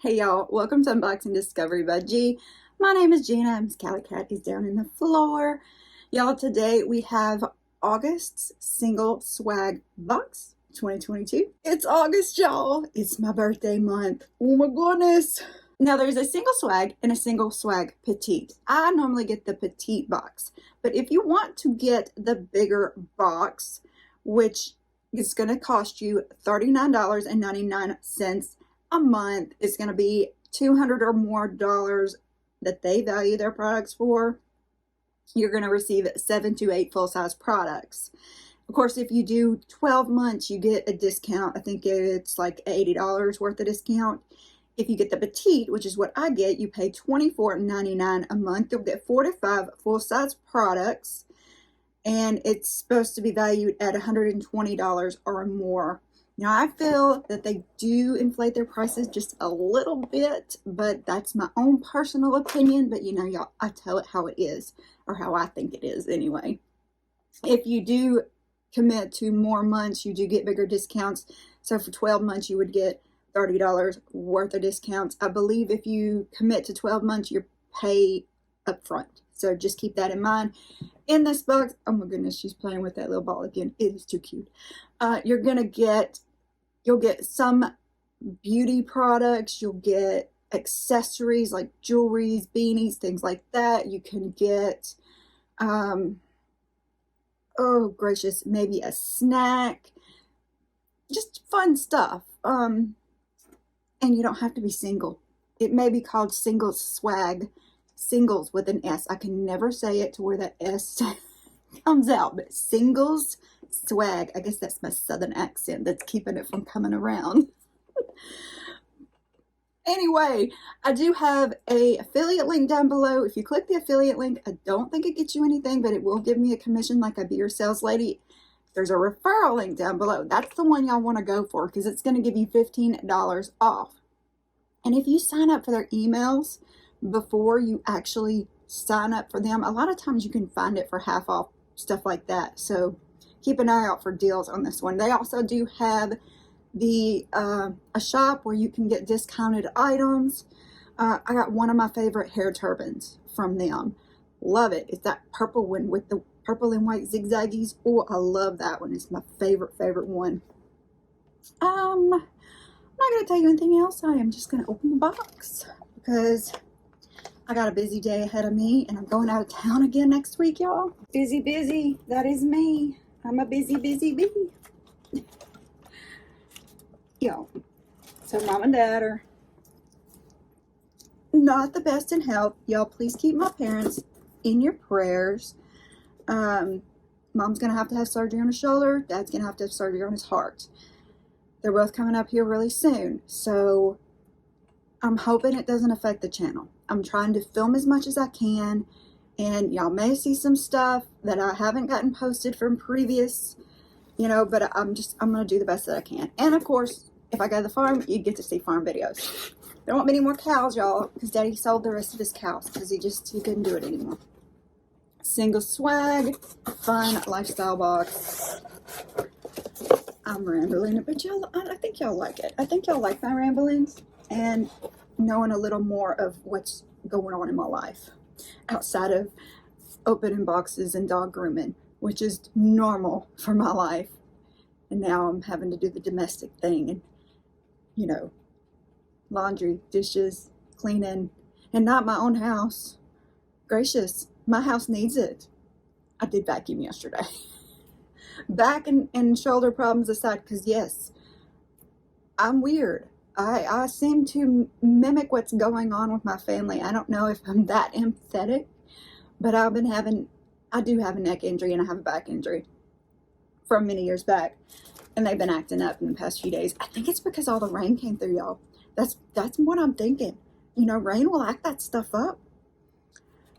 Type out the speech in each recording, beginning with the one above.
Hey y'all, welcome to Unboxing Discovery by G. My name is Gina, Miss Cali Cat is down in the floor. Y'all, today we have August's single swag box 2022. It's August, y'all. It's my birthday month. Oh my goodness. Now there's a single swag and a single swag petite. I normally get the petite box, but if you want to get the bigger box, which is going to cost you $39.99 a month, is going to be $200 or more that they value their products for. You're going to receive 7 to 8 full-size products. Of course, if you do 12 months, you get a discount. I think it's like $80 worth of discount. If you get the petite, which is what I get, you pay $24.99 a month. You'll get 4 to 5 full-size products, and it's supposed to be valued at $120 or more. Now, I feel that they do inflate their prices just a little bit, but that's my own personal opinion. But you know, y'all, I tell it how it is, or how I think it is anyway. If you do commit to more months, you do get bigger discounts. So for 12 months, you would get $30 worth of discounts. I believe if you commit to 12 months, you pay up front. So just keep that in mind. In this box, oh my goodness, she's playing with that little ball again. It is too cute. You'll get some beauty products. You'll get accessories like jewelries, beanies, things like that. You can get, oh gracious, maybe a snack. Just fun stuff. And you don't have to be single. It may be called Singles Swag. Singles with an S. I can never say it to where that S comes out, but Singles Swag. I guess that's my southern accent that's keeping it from coming around. Anyway, I do have a affiliate link down below. If you click the affiliate link, I don't think it gets you anything, but it will give me a commission like I be your sales lady. There's a referral link down below. That's the one y'all want to go for because it's going to give you $15 off. And if you sign up for their emails before you actually sign up for them, a lot of times you can find it for half off, stuff like that. So keep an eye out for deals on this one. They also do have the a shop where you can get discounted items. I got one of my favorite hair turbans from them. Love it. It's that purple one with the purple and white zigzaggies. Oh, I love that one. It's my favorite one. I'm not going to tell you anything else. I am just going to open the box because I got a busy day ahead of me and I'm going out of town again next week, y'all. Busy. That is me. I'm a busy bee. Yo, so mom and dad are not the best in health. Y'all, please keep my parents in your prayers. Mom's going to have surgery on his shoulder. Dad's going to have surgery on his heart. They're both coming up here really soon. So I'm hoping it doesn't affect the channel. I'm trying to film as much as I can. And y'all may see some stuff that I haven't gotten posted from previous, you know, but I'm going to do the best that I can. And of course, if I go to the farm, you get to see farm videos. There won't be any more cows, y'all, because Daddy sold the rest of his cows because he couldn't do it anymore. Single swag, fun lifestyle box. I'm rambling, but y'all, I think y'all like it. I think y'all like my ramblings and knowing a little more of what's going on in my life outside of opening boxes and dog grooming, which is normal for my life. And now I'm having to do the domestic thing and, you know, laundry, dishes, cleaning, and not my own house. Gracious, my house needs it. I did vacuum yesterday. Back and shoulder problems aside, because yes, I'm weird. I seem to mimic what's going on with my family. I don't know if I'm that empathetic, but I do have a neck injury and I have a back injury from many years back. And they've been acting up in the past few days. I think it's because all the rain came through, y'all. That's what I'm thinking. You know, rain will act that stuff up.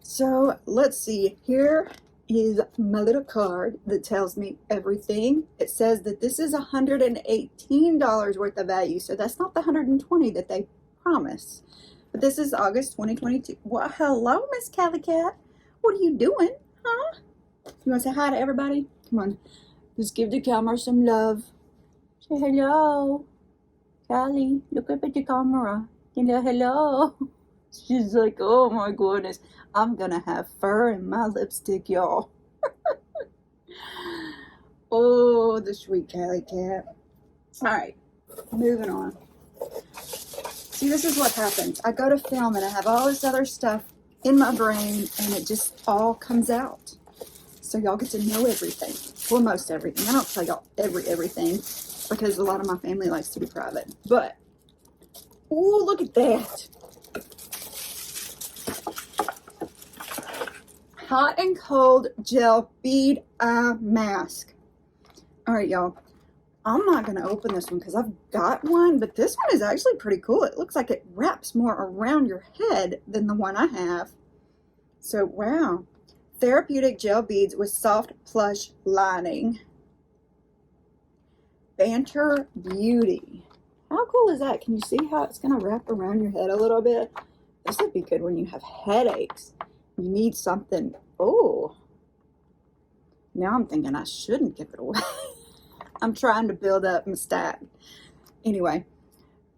So let's see. Here is my little card that tells me everything. It says that this is $118 worth of value. So that's not the $120 that they promise. But this is August 2022. Well, hello, Miss Cali Cat. What are you doing? Huh? You want to say hi to everybody? Come on. Just give the camera some love. Say hello. Callie, look up at the camera. You know, hello. She's like, oh my goodness, I'm gonna have fur in my lipstick, y'all. Oh, the sweet Cali cat. All right, moving on. See, this is what happens. I go to film and I have all this other stuff in my brain and it just all comes out. So y'all get to know everything. Well, most everything. I don't tell y'all everything because a lot of my family likes to be private. But, oh, look at that. Hot and cold gel bead eye mask. All right, y'all. I'm not going to open this one because I've got one, but this one is actually pretty cool. It looks like it wraps more around your head than the one I have. So, wow. Therapeutic gel beads with soft plush lining. Banter Beauty. How cool is that? Can you see how it's going to wrap around your head a little bit? This would be good when you have headaches. You need something. Oh. Now I'm thinking I shouldn't give it away. I'm trying to build up my stack. Anyway,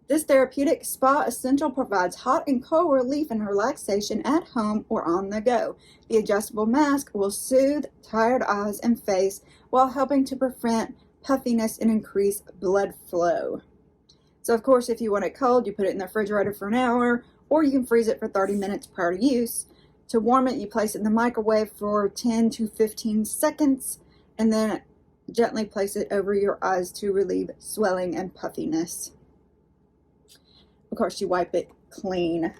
this Therapeutic Spa Essential provides hot and cold relief and relaxation at home or on the go. The adjustable mask will soothe tired eyes and face while helping to prevent puffiness and increase blood flow. So, of course, if you want it cold, you put it in the refrigerator for an hour, or you can freeze it for 30 minutes prior to use. To warm it, you place it in the microwave for 10 to 15 seconds, and then gently place it over your eyes to relieve swelling and puffiness. Of course, you wipe it clean.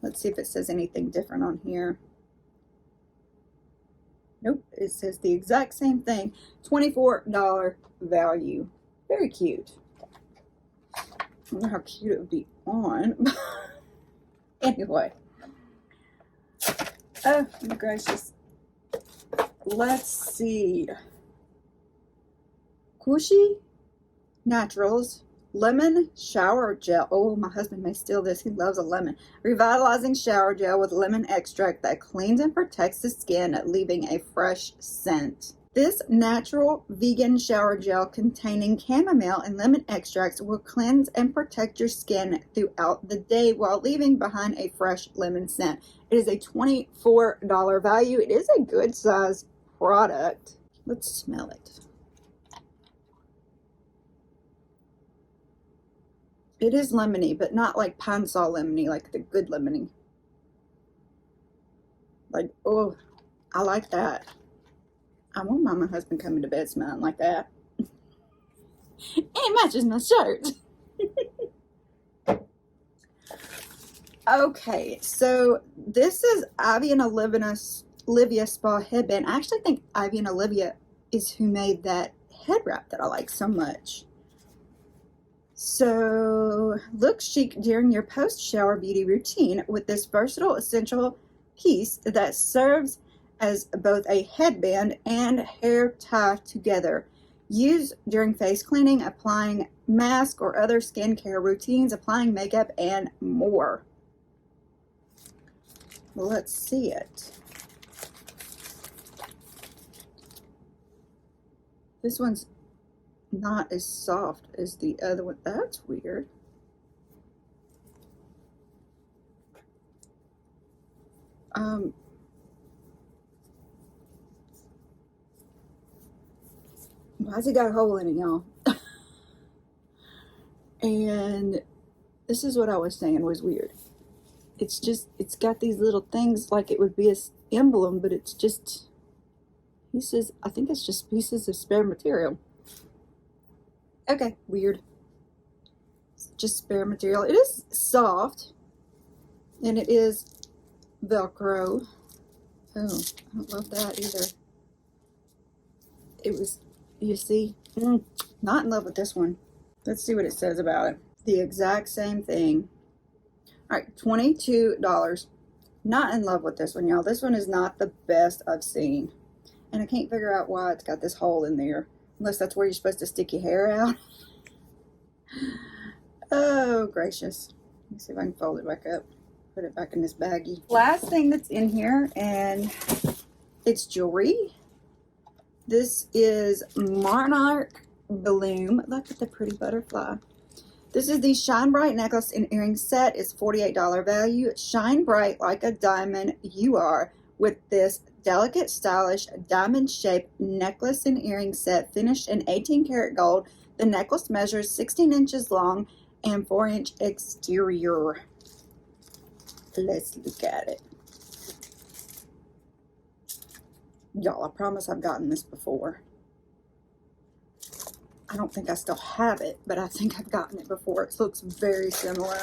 Let's see if it says anything different on here. Nope, it says the exact same thing. $24 value. Very cute. I don't know how cute it would be on. Anyway. Oh my gracious. Let's see. Kueshi Naturals Lemon Shower Gel. Oh, my husband may steal this. He loves a lemon. Revitalizing shower gel with lemon extract that cleans and protects the skin, leaving a fresh scent. This natural vegan shower gel containing chamomile and lemon extracts will cleanse and protect your skin throughout the day while leaving behind a fresh lemon scent. It is a $24 value. It is a good size product. Let's smell it. It is lemony, but not like pine saw lemony, like the good lemony. Like, oh, I like that. I won't mind my husband coming to bed smelling like that. It matches my shirt. Okay, so this is Ivy and Olivia Spa Headband. I actually think Ivy and Olivia is who made that head wrap that I like so much. So, look chic during your post-shower beauty routine with this versatile essential piece that serves as both a headband and hair tie together. Use during face cleaning, applying mask or other skincare routines, applying makeup, and more. Let's see it. This one's not as soft as the other one. That's weird. Why's it got a hole in it, y'all? And this is what I was saying was weird. It's just, it's got these little things like it would be an emblem, but it's just pieces. I think it's just pieces of spare material. Okay, weird. It's just spare material. It is soft, and it is Velcro. Oh, I don't love that either. It was, you see, not in love with this one. Let's see what it says about it. The exact same thing. All right, $22. Not in love with this one, y'all. This one is not the best I've seen. And I can't figure out why it's got this hole in there. Unless that's where you're supposed to stick your hair out. Oh, gracious. Let me see if I can fold it back up. Put it back in this baggie. Last thing that's in here, and it's jewelry. This is Monarch Bloom. Look at the pretty butterfly. This is the Shine Bright necklace and earring set. It's $48 value. Shine bright like a diamond you are with this delicate, stylish, diamond-shaped necklace and earring set finished in 18 karat gold. The necklace measures 16 inches long and 4-inch exterior. Let's look at it. Y'all, I promise I've gotten this before. I don't think I still have it, but I think I've gotten it before. It looks very similar.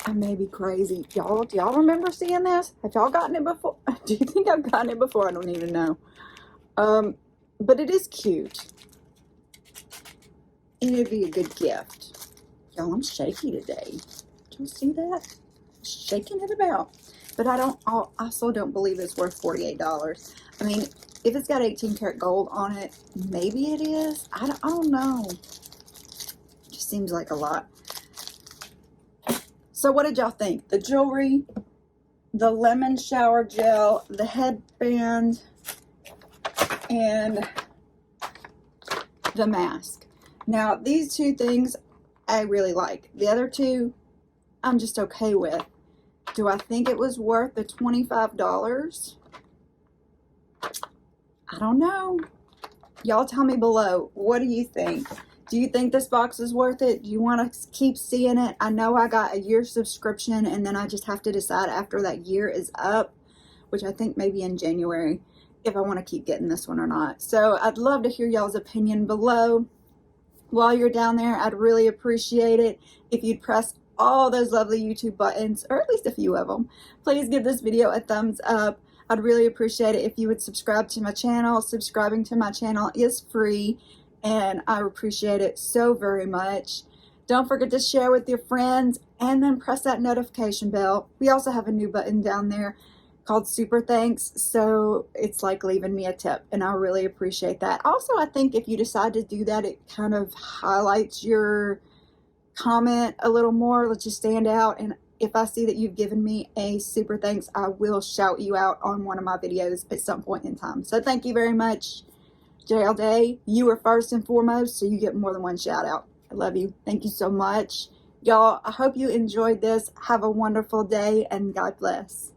I may be crazy. Y'all, do y'all remember seeing this? Have y'all gotten it before? Do you think I've gotten it before? I don't even know. But it is cute. And it'd be a good gift. Y'all, I'm shaky today. Did you see that? Shaking it about. But I also don't believe it's worth $48. I mean, if it's got 18 karat gold on it, maybe it is. I don't know. It just seems like a lot. So what did y'all think? The jewelry, the lemon shower gel, the headband, and the mask. Now, these two things I really like. The other two, I'm just okay with. Do I think it was worth the $25? I don't know. Y'all tell me below. What do you think? Do you think this box is worth it? Do you want to keep seeing it? I know I got a year subscription, and then I just have to decide after that year is up, which I think maybe in January, if I want to keep getting this one or not. So I'd love to hear y'all's opinion below. While you're down there, I'd really appreciate it if you'd press all those lovely YouTube buttons, or at least a few of them. Please give this video a thumbs up. I'd really appreciate it if you would subscribe to my channel. Subscribing to my channel is free, and I appreciate it so very much. Don't forget to share with your friends, and then press that notification bell. We also have a new button down there called Super Thanks, so it's like leaving me a tip, and I really appreciate that. Also, I think if you decide to do that, it kind of highlights your comment a little more. Let's just stand out, and if I see that you've given me a super thanks, I will shout you out on one of my videos at some point in time. So thank you very much. JL Day, you are first and foremost, so you get more than one shout out. I love you. Thank you so much. Y'all, I hope you enjoyed this. Have a wonderful day, and God bless.